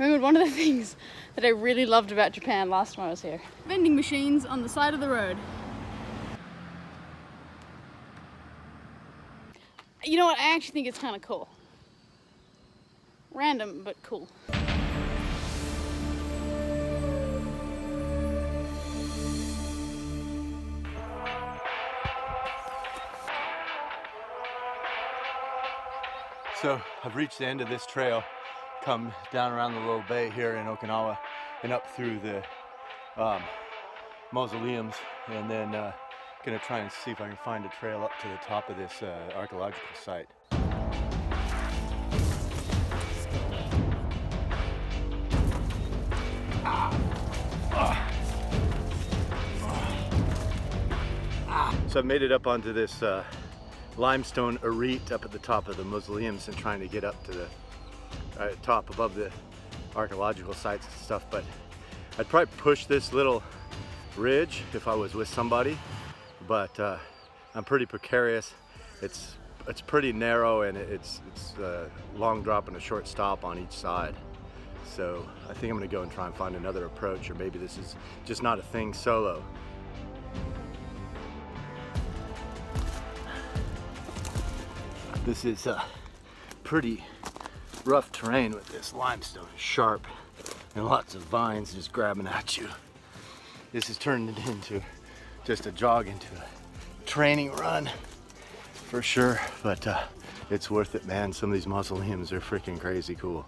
remembered one of the things that I really loved about Japan last time I was here. Vending machines on the side of the road. You know what, I actually think it's kind of cool. Random, but cool. So I've reached the end of this trail, come down around the little bay here in Okinawa and up through the mausoleums, and then gonna try and see if I can find a trail up to the top of this archaeological site. So I've made it up onto this limestone arete up at the top of the mausoleums and trying to get up to the top above the archaeological sites and stuff, but I'd probably push this little ridge if I was with somebody, but I'm pretty precarious. It's pretty narrow, and it's a long drop and a short stop on each side. So I think I'm gonna go and try and find another approach, or maybe this is just not a thing solo. This is pretty rough terrain with this limestone, sharp, and lots of vines just grabbing at you. This has turned into just a jog, into a training run for sure, but it's worth it, man. Some of these mausoleums are freaking crazy cool.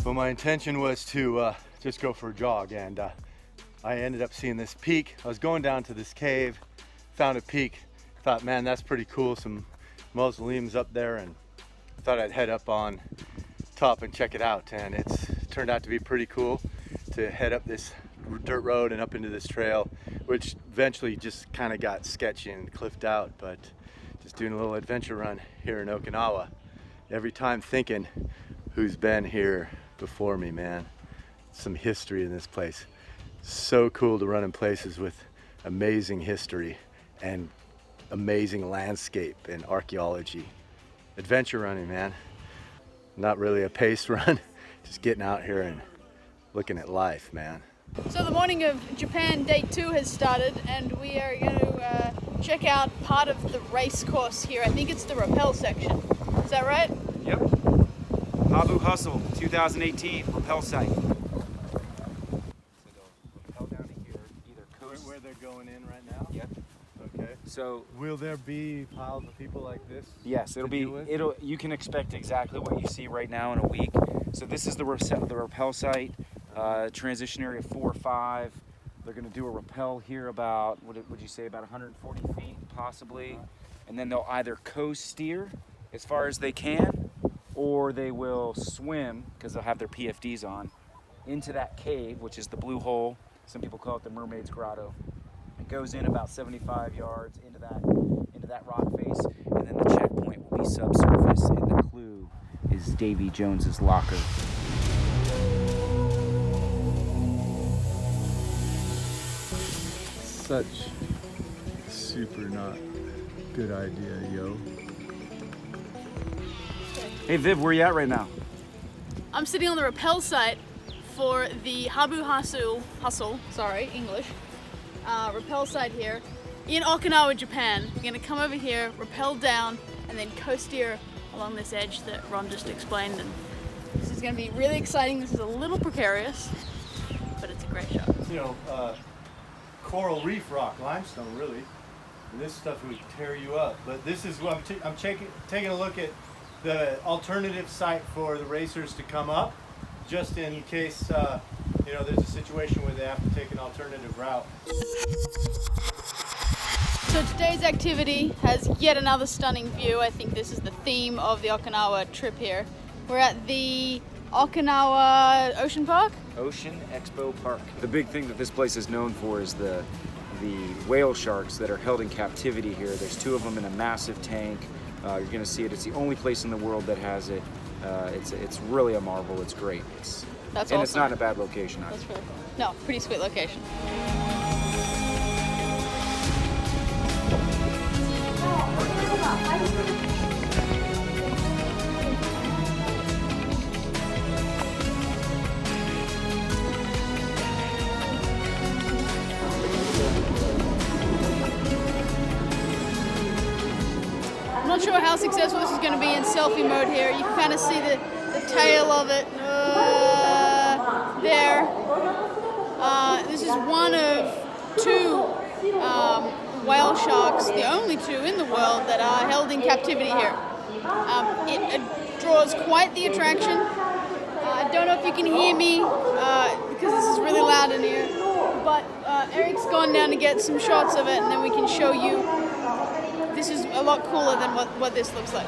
But my intention was to just go for a jog, and I ended up seeing this peak. I was going down to this cave, found a peak, thought, man, that's pretty cool, some mausoleums up there, and thought I'd head up on top and check it out. And it's turned out to be pretty cool to head up this dirt road and up into this trail, which eventually just kind of got sketchy and cliffed out, but just doing a little adventure run here in Okinawa. Every time thinking, who's been here before me, man? Some history in this place. So cool to run in places with amazing history and amazing landscape and archaeology. Adventure running, man. Not really a paced run, just getting out here and looking at life, man. So the morning of Japan Day 2 has started, and we are going to check out part of the race course here. I think it's the rappel section. Is that right? Yep. Habu Hustle 2018 rappel site. Where they're going in right now? Yep. Okay. So will there be piles of people like this? Yes, you can expect exactly what you see right now in a week. So this is the rappel site, transition area 4 or 5. They're going to do a rappel here about, would you say, about 140 feet possibly, and then they'll either coast steer as far as they can, or they will swim, because they'll have their PFDs on, into that cave, which is the blue hole. Some people call it the Mermaid's Grotto. It goes in about 75 yards into that rock face, and then the checkpoint will be subsurface, and the clue is Davy Jones's locker. Such super not good idea, yo. Hey Viv, where you at right now? I'm sitting on the rappel site for the Habu Hustle, English, rappel site here in Okinawa, Japan. We're gonna come over here, rappel down, and then coast steer along this edge that Ron just explained. And this is gonna be really exciting. This is a little precarious, but it's a great shot. You know, coral reef rock, limestone, really. And this stuff would tear you up. But this is what I'm taking a look at the alternative site for the racers to come up, just in case you know, there's a situation where they have to take an alternative route. So today's activity has yet another stunning view. I think this is the theme of the Okinawa trip here. We're at the Okinawa Ocean Park? Ocean Expo Park. The big thing that this place is known for is the whale sharks that are held in captivity here. There's 2 of them in a massive tank. You're going to see it. It's the only place in the world that has it. It's really a marvel. It's great. That's awesome. It's not in a bad location either. That's really cool. No, pretty sweet location. Not sure how successful this is going to be in selfie mode here. You can kind of see the tail of it there. This is one of two whale sharks, the only two in the world that are held in captivity here. It draws quite the attraction. I don't know if you can hear me because this is really loud in here, but Erik's gone down to get some shots of it, and then we can show you. This is a lot cooler than what this looks like.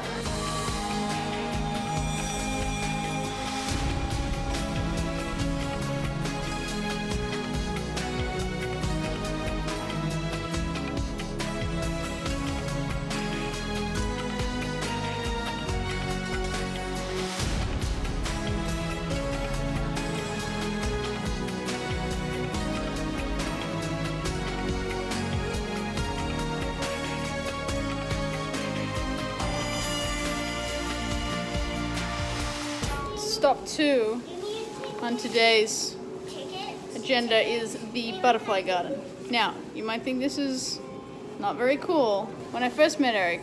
Stop 2 on today's agenda is the butterfly garden. Now, you might think this is not very cool. When I first met Erik,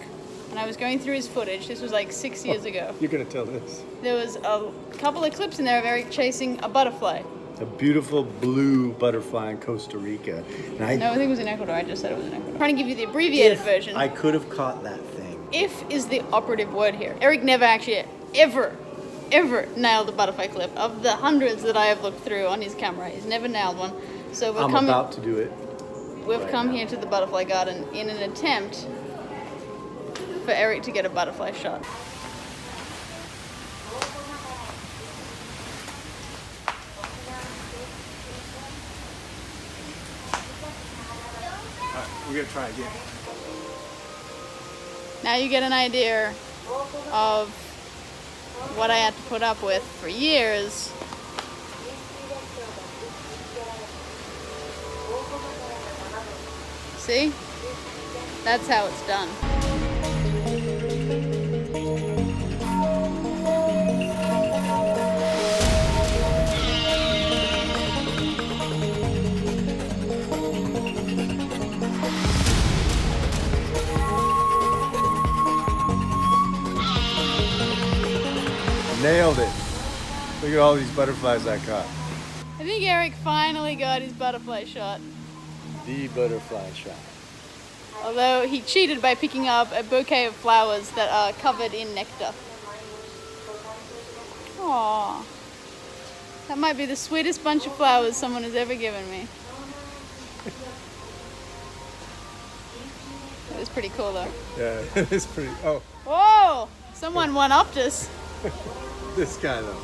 and I was going through his footage, this was like 6 years ago. You're gonna tell this. There was a couple of clips in there of Erik chasing a butterfly. A beautiful blue butterfly in Costa Rica. And No, I think it was in Ecuador. I just said it was in Ecuador. I'm trying to give you the abbreviated version. I could have caught that thing. If is the operative word here. Erik never actually ever nailed a butterfly clip. Of the hundreds that I have looked through on his camera, he's never nailed one. So I'm about to do it. We've come here to the butterfly garden in an attempt for Erik to get a butterfly shot. We're gonna try again. Now you get an idea of what I had to put up with for years. See? That's how it's done. Nailed it. Look at all these butterflies I caught. I think Erik finally got his butterfly shot. The butterfly shot. Although he cheated by picking up a bouquet of flowers that are covered in nectar. Aww. That might be the sweetest bunch of flowers someone has ever given me. It was pretty cool though. Yeah, it's pretty. Oh, Whoa! Someone one-upped us. this guy though.